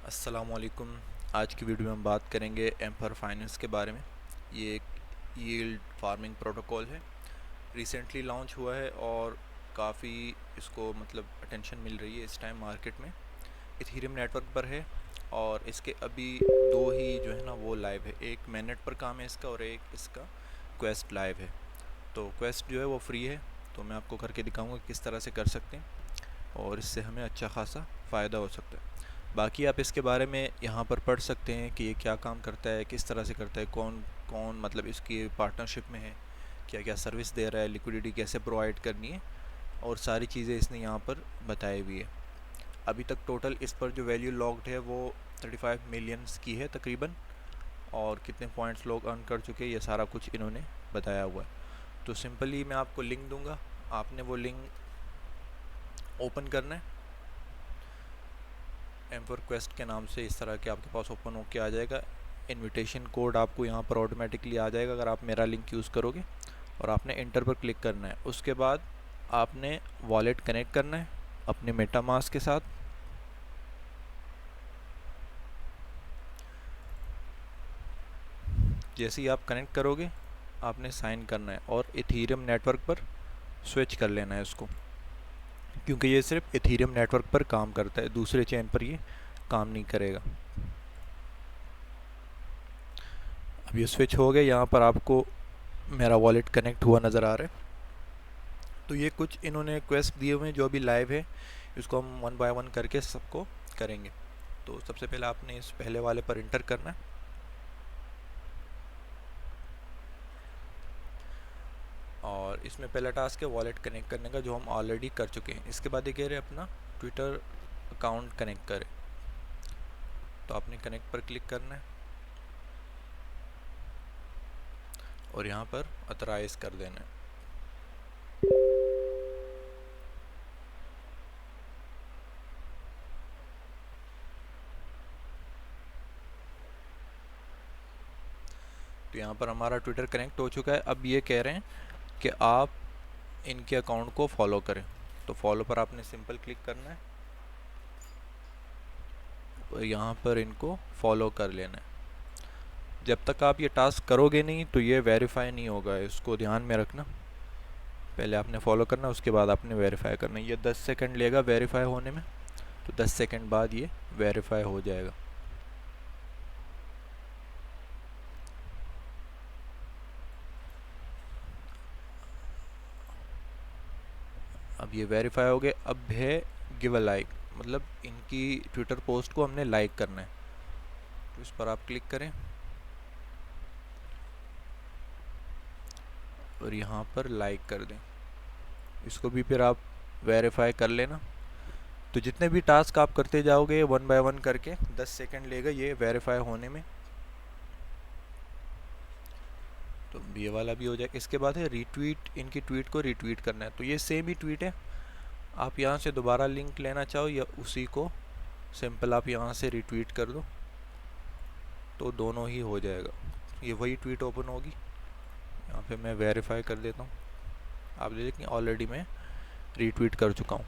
अस्सलामुअलैकुम। आज की वीडियो में हम बात करेंगे एम्पर फाइनेंस के बारे में। ये एक यील्ड फार्मिंग प्रोटोकॉल है, रिसेंटली लॉन्च हुआ है और काफ़ी इसको अटेंशन मिल रही है इस टाइम मार्केट में। इथेरियम नेटवर्क पर है और इसके अभी दो ही जो है ना वो लाइव है, एक मैनेट पर काम है इसका और एक इसका क्वेस्ट लाइव है। तो क्वेस्ट जो है वो फ्री है, तो मैं आपको करके दिखाऊंगा किस तरह से कर सकते हैं और इससे हमें अच्छा खासा फ़ायदा हो सकता है। बाकी आप इसके बारे में यहाँ पर पढ़ सकते हैं कि ये क्या काम करता है, किस तरह से करता है, कौन कौन इसकी पार्टनरशिप में है, क्या क्या सर्विस दे रहा है, लिक्विडिटी कैसे प्रोवाइड करनी है और सारी चीज़ें इसने यहाँ पर बताई हुई है। अभी तक टोटल इस पर जो वैल्यू लॉग्ड है वो 35 मिलियंस की है तकरीबन, और कितने पॉइंट्स लोग अर्न कर चुके हैं ये सारा कुछ इन्होंने बताया हुआ है। तो सिंपली मैं आपको लिंक दूंगा, आपने वो लिंक ओपन करना है। एम्पर क्वेस्ट के नाम से इस तरह के आपके पास ओपन होके आ जाएगा। इनविटेशन कोड आपको यहाँ पर ऑटोमेटिकली आ जाएगा अगर आप मेरा लिंक यूज़ करोगे, और आपने इंटर पर क्लिक करना है। उसके बाद आपने वॉलेट कनेक्ट करना है अपने मेटामास्क के साथ। जैसे ही आप कनेक्ट करोगे आपने साइन करना है और इथेरियम नेटवर्क पर स्विच कर लेना है उसको, क्योंकि ये सिर्फ इथेरियम नेटवर्क पर काम करता है, दूसरे चेन पर ये काम नहीं करेगा। अब ये स्विच हो गया, यहाँ पर आपको मेरा वॉलेट कनेक्ट हुआ नज़र आ रहा है। तो ये कुछ इन्होंने क्वेस्ट दिए हुए हैं जो अभी लाइव है, इसको हम वन बाय वन करके सबको करेंगे। तो सबसे पहले आपने इस पहले वाले पर इंटर करना है और इसमें पहला टास्क है वॉलेट कनेक्ट करने का, जो हम ऑलरेडी कर चुके हैं। इसके बाद ये कह रहे हैं अपना ट्विटर अकाउंट कनेक्ट करें, तो आपने कनेक्ट पर क्लिक करना है और यहाँ पर ऑथराइज कर देना है। तो यहाँ पर हमारा ट्विटर कनेक्ट हो चुका है। अब ये कह रहे हैं कि आप इनके अकाउंट को फॉलो करें, तो फॉलो पर आपने सिंपल क्लिक करना है और यहाँ पर इनको फॉलो कर लेना है। जब तक आप ये टास्क करोगे नहीं तो ये वेरीफाई नहीं होगा, इसको ध्यान में रखना। पहले आपने फॉलो करना, उसके बाद आपने वेरीफाई करना। ये 10 सेकंड लेगा वेरीफाई होने में, तो 10 सेकंड बाद ये वेरीफाई हो जाएगा। अब ये वेरीफाई हो गए। अब है गिव अ लाइक, मतलब इनकी ट्विटर पोस्ट को हमने लाइक करना है, तो इस पर आप क्लिक करें और यहाँ पर लाइक कर दें। इसको भी फिर आप वेरीफाई कर लेना। तो जितने भी टास्क आप करते जाओगे वन बाय वन करके 10 सेकंड लेगा ये वेरीफाई होने में। तो ये वाला भी हो जाएगा। इसके बाद है रीट्वीट, इनकी ट्वीट को रीट्वीट करना है। तो ये सेम ही ट्वीट है, आप यहाँ से दोबारा लिंक लेना चाहो या उसी को सिंपल आप यहाँ से रीट्वीट कर दो, तो दोनों ही हो जाएगा। ये वही ट्वीट ओपन होगी। यहाँ पे मैं वेरीफाई कर देता हूँ, आप देखें ऑलरेडी मैं रीट्वीट कर चुका हूँ।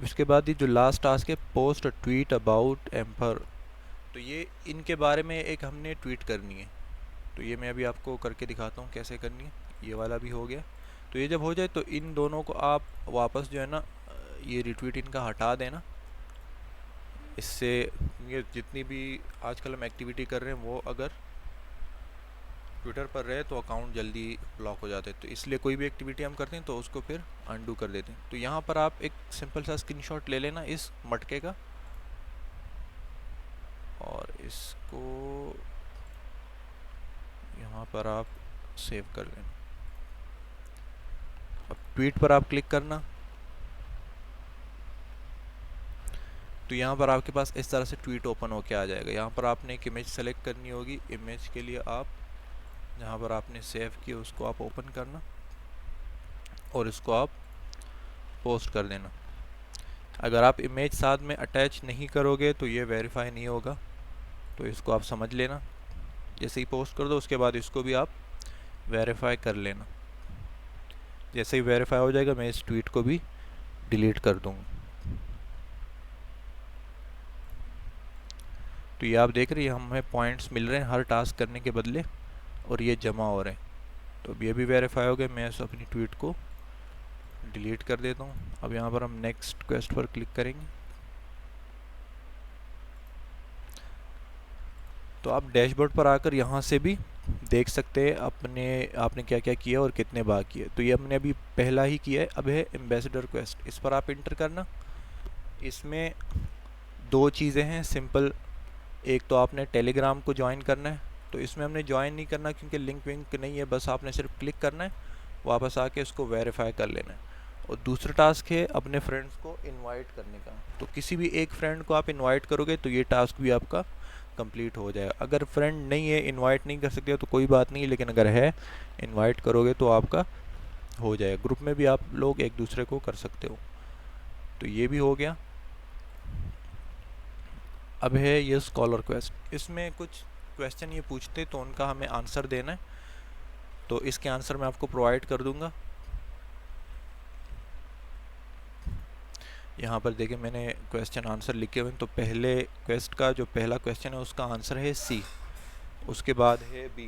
इसके बाद ये जो लास्ट टास्क है पोस्ट ट्वीट अबाउट एम्पर, तो ये इनके बारे में एक हमने ट्वीट करनी है। तो ये मैं अभी आपको करके दिखाता हूँ कैसे करनी है। ये वाला भी हो गया। तो ये जब हो जाए तो इन दोनों को आप वापस जो है ना ये रिट्वीट इनका हटा देना। इससे ये जितनी भी आजकल हम एक्टिविटी कर रहे हैं वो अगर ट्विटर पर रहे तो अकाउंट जल्दी ब्लॉक हो जाते हैं, तो इसलिए कोई भी एक्टिविटी हम करते हैं तो उसको फिर अनडू कर देते हैं। तो यहाँ पर आप एक सिंपल सा स्क्रीनशॉट ले लेना इस मटके का और इसको यहाँ पर आप सेव कर लेना। अब ट्वीट पर आप क्लिक करना, तो यहाँ पर आपके पास इस तरह से ट्वीट ओपन होके आ जाएगा। यहाँ पर आपने एक इमेज सेलेक्ट करनी होगी। इमेज के लिए आप जहाँ पर आपने सेव किया उसको आप ओपन करना और इसको आप पोस्ट कर देना। अगर आप इमेज साथ में अटैच नहीं करोगे तो ये वेरीफाई नहीं होगा, तो इसको आप समझ लेना। जैसे ही पोस्ट कर दो उसके बाद इसको भी आप वेरीफाई कर लेना। जैसे ही वेरीफाई हो जाएगा मैं इस ट्वीट को भी डिलीट कर दूँगा। तो ये आप देख रहे हैं हमें पॉइंट्स मिल रहे हैं हर टास्क करने के बदले, और ये जमा हो रहे हैं। तो अब ये भी वेरीफाई हो गया। मैं अपनी ट्वीट को डिलीट कर देता हूँ। अब यहाँ पर हम नेक्स्ट क्वेस्ट पर क्लिक करेंगे। तो आप डैशबोर्ड पर आकर यहाँ से भी देख सकते हैं आपने क्या क्या किया और कितने बार किए। तो ये हमने अभी पहला ही किया है। अब है एम्बेसडर क्वेस्ट, इस पर आप इंटर करना। इसमें दो चीज़ें हैं सिंपल। एक तो आपने टेलीग्राम को ज्वाइन करना है, तो इसमें हमने ज्वाइन नहीं करना क्योंकि लिंक विंक नहीं है, बस आपने सिर्फ क्लिक करना है, वापस आके इसको वेरीफाई कर लेना है। और दूसरा टास्क है अपने फ्रेंड्स को इनवाइट करने का। तो किसी भी एक फ्रेंड को आप इनवाइट करोगे तो ये टास्क भी आपका कंप्लीट हो जाएगा। अगर फ्रेंड नहीं है, इनवाइट नहीं कर सकते हो तो कोई बात नहीं, लेकिन अगर है इनवाइट करोगे तो आपका हो जाएगा। ग्रुप में भी आप लोग एक दूसरे को कर सकते हो। तो ये भी हो गया। अब है ये स्कॉलर क्वेस्ट। इसमें कुछ क्वेश्चन ये पूछते तो उनका हमें आंसर देना है। तो इसके आंसर मैं आपको प्रोवाइड कर दूंगा। यहाँ पर देखिए मैंने क्वेश्चन आंसर लिखे हुए हैं। तो पहले क्वेस्ट का जो पहला क्वेश्चन है उसका आंसर है सी, उसके बाद है बी।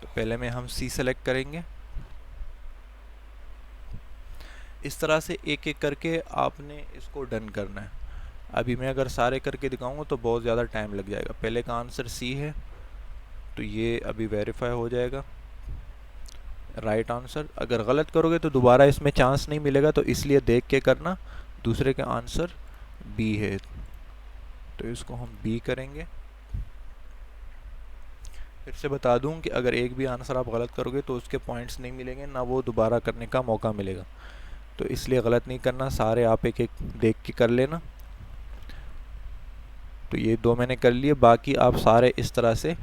तो पहले में हम सी सेलेक्ट करेंगे। इस तरह से एक एक करके आपने इसको डन करना है। अभी मैं अगर सारे करके दिखाऊंगा तो बहुत ज़्यादा टाइम लग जाएगा। पहले का आंसर सी है, तो ये अभी वेरीफाई हो जाएगा राइट आंसर। अगर गलत करोगे तो दोबारा इसमें चांस नहीं मिलेगा, तो इसलिए देख के करना। दूसरे का आंसर बी है, तो इसको हम बी करेंगे। फिर से बता दूं कि अगर एक भी आंसर आप गलत करोगे तो उसके पॉइंट्स नहीं मिलेंगे, ना वो दोबारा करने का मौका मिलेगा। तो इसलिए गलत नहीं करना, सारे आप एक एक देख के कर लेना। तो ये दो मैंने कर लिए, बाकी आप सारे इस तरह से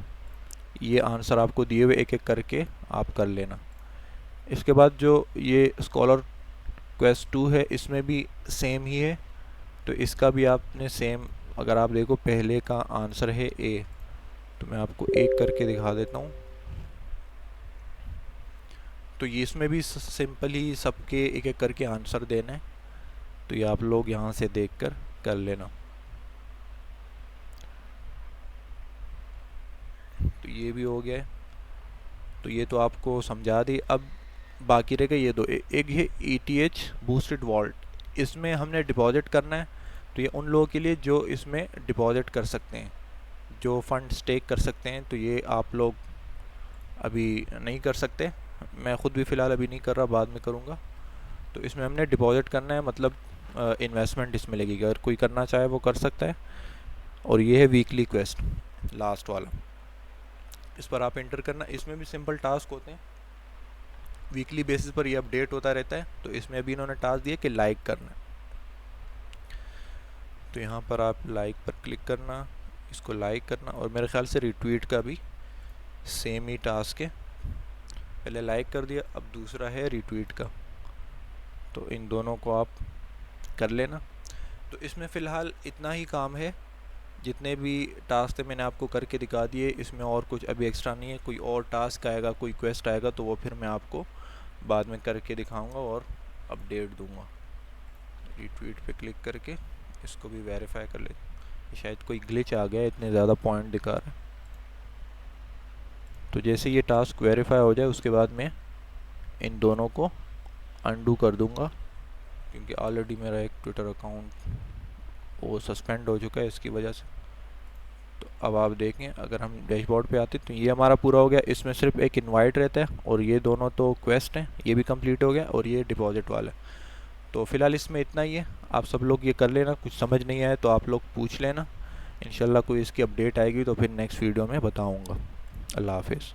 ये आंसर आपको दिए हुए एक एक करके आप कर लेना। इसके बाद जो ये स्कॉलर क्वेस्ट 2 है, इसमें भी सेम ही है। तो इसका भी आपने सेम, अगर आप देखो पहले का आंसर है ए, तो मैं आपको एक करके दिखा देता हूँ। तो ये इसमें भी सिंपल ही सबके एक एक करके आंसर देना है। तो ये आप लोग यहाँ से देखकर कर लेना। तो ये भी हो गया है। तो ये तो आपको समझा दी। अब बाकी रह गए ये दो। एक है ETH बूस्टेड वॉल्ट, इसमें हमने डिपॉजिट करना है। तो ये उन लोगों के लिए जो इसमें डिपॉजिट कर सकते हैं, जो फंड स्टेक कर सकते हैं। तो ये आप लोग अभी नहीं कर सकते, मैं ख़ुद भी फ़िलहाल अभी नहीं कर रहा, बाद में करूँगा। तो इसमें हमने डिपॉजिट करना है, मतलब इन्वेस्टमेंट इसमें लगेगी। अगर कोई करना चाहे वो कर सकता है। और ये है वीकली क्वेस्ट, लास्ट वाला, इस पर आप एंटर करना। इसमें भी सिंपल टास्क होते हैं, वीकली बेसिस पर ये अपडेट होता रहता है। तो इसमें अभी इन्होंने टास्क दिया कि लाइक करना है। तो यहाँ पर आप लाइक पर क्लिक करना, इसको लाइक करना। और मेरे ख्याल से रिट्वीट का भी सेम ही टास्क है। पहले लाइक कर दिया, अब दूसरा है रिट्वीट का। तो इन दोनों को आप कर लेना। तो इसमें फ़िलहाल इतना ही काम है। जितने भी टास्क थे मैंने आपको करके दिखा दिए। इसमें और कुछ अभी एक्स्ट्रा नहीं है। कोई और टास्क आएगा, कोई क्वेस्ट आएगा, तो वो फिर मैं आपको बाद में करके दिखाऊंगा और अपडेट दूंगा। रिट्वीट पे क्लिक करके इसको भी वेरीफाई कर ले। शायद कोई ग्लिच आ गया, इतने ज़्यादा पॉइंट दिखा रहा है। तो जैसे ये टास्क वेरीफाई हो जाए उसके बाद मैं इन दोनों को अनडू कर दूंगा, क्योंकि ऑलरेडी मेरा एक ट्विटर अकाउंट वो सस्पेंड हो चुका है इसकी वजह से। तो अब आप देखें, अगर हम डैशबोर्ड पे आते तो ये हमारा पूरा हो गया। इसमें सिर्फ एक इनवाइट रहता है, और ये दोनों तो क्वेस्ट हैं, ये भी कंप्लीट हो गया। और ये डिपॉजिट वाला है। तो फ़िलहाल इसमें इतना ही है। आप सब लोग ये कर लेना। कुछ समझ नहीं आए तो आप लोग पूछ लेना। इंशाल्लाह कोई इसकी अपडेट आएगी तो फिर नेक्स्ट वीडियो में बताऊँगा। अल्लाह हाफिज़।